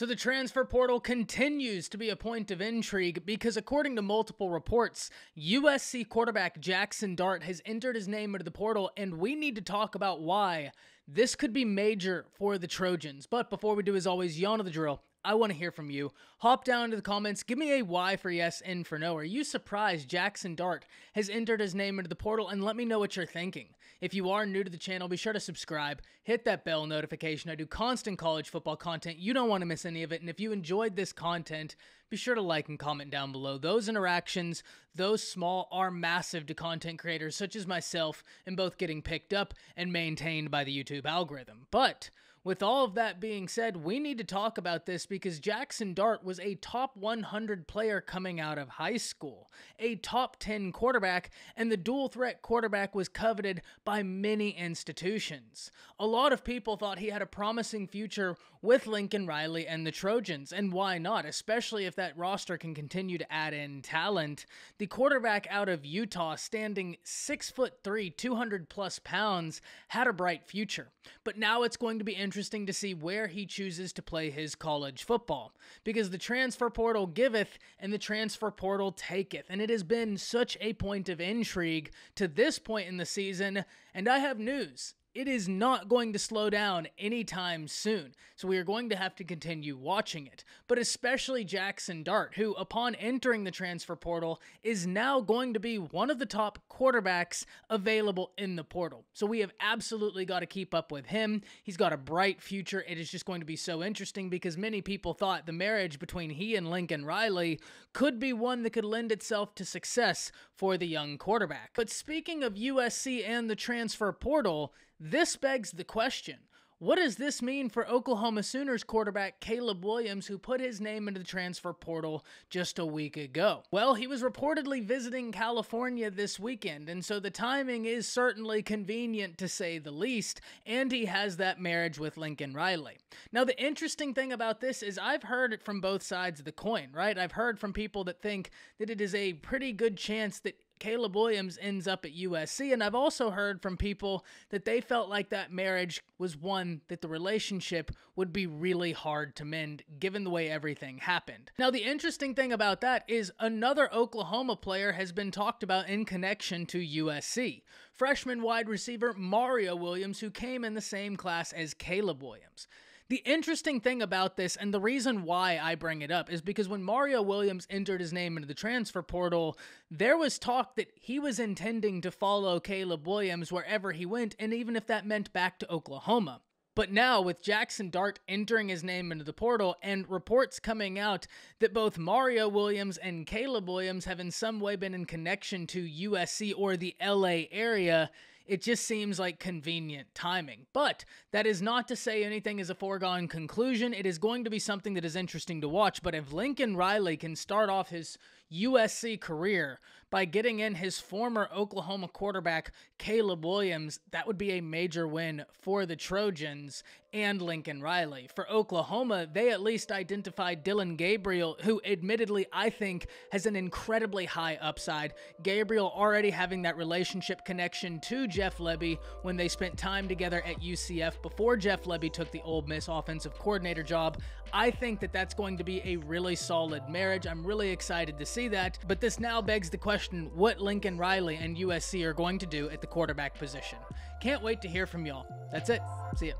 So the transfer portal continues to be a point of intrigue because according to multiple reports, USC quarterback Jackson Dart has entered his name into the portal, and we need to talk about why this could be major for the Trojans. But before we do, as always, y'all know the drill. I want to hear from you. Hop down into the comments. Give me a Y for yes, N for no. Are you surprised Jackson Dart has entered his name into the portal? And let me know what you're thinking. If you are new to the channel, be sure to subscribe. Hit that bell notification. I do constant college football content. You don't want to miss any of it. And if you enjoyed this content, be sure to like and comment down below. Those interactions, those small, are massive to content creators such as myself in both getting picked up and maintained by the YouTube algorithm. But with all of that being said, we need to talk about this because Jackson Dart was a top 100 player coming out of high school, a top 10 quarterback, and the dual threat quarterback was coveted by many institutions. A lot of people thought he had a promising future with Lincoln Riley and the Trojans, and why not, especially if that roster can continue to add in talent. The quarterback out of Utah, standing 6'3", 200 plus pounds, had a bright future. But now it's going to be interesting to see where he chooses to play his college football, because the transfer portal giveth and the transfer portal taketh, and it has been such a point of intrigue to this point in the season, and I have news. It is not going to slow down anytime soon, so we are going to have to continue watching it. But especially Jackson Dart, who upon entering the transfer portal is now going to be one of the top quarterbacks available in the portal. So we have absolutely got to keep up with him. He's got a bright future. It is just going to be so interesting because many people thought the marriage between he and Lincoln Riley could be one that could lend itself to success for the young quarterback. But speaking of USC and the transfer portal, this begs the question, what does this mean for Oklahoma Sooners quarterback Caleb Williams, who put his name into the transfer portal just a week ago? Well, he was reportedly visiting California this weekend, and so the timing is certainly convenient to say the least, and he has that marriage with Lincoln Riley. Now, the interesting thing about this is I've heard it from both sides of the coin, right? I've heard from people that think that it is a pretty good chance that Caleb Williams ends up at USC, and I've also heard from people that they felt like that marriage was one that the relationship would be really hard to mend given the way everything happened. Now, the interesting thing about that is another Oklahoma player has been talked about in connection to USC. Freshman wide receiver Mario Williams, who came in the same class as Caleb Williams. The interesting thing about this, and the reason why I bring it up, is because when Mario Williams entered his name into the transfer portal, there was talk that he was intending to follow Caleb Williams wherever he went, and even if that meant back to Oklahoma. But now, with Jackson Dart entering his name into the portal and reports coming out that both Mario Williams and Caleb Williams have in some way been in connection to USC or the LA area, it just seems like convenient timing. But that is not to say anything is a foregone conclusion. It is going to be something that is interesting to watch. But if Lincoln Riley can start off his USC career by getting in his former Oklahoma quarterback, Caleb Williams, that would be a major win for the Trojans and Lincoln Riley. For Oklahoma, they at least identified Dillon Gabriel, who admittedly I think has an incredibly high upside. Gabriel already having that relationship connection to Jeff Lebby when they spent time together at UCF before Jeff Lebby took the Ole Miss offensive coordinator job. I think that that's going to be a really solid marriage. I'm really excited to see that, but this now begs the question what Lincoln Riley and USC are going to do at the quarterback position. Can't wait to hear from y'all. That's it. See ya.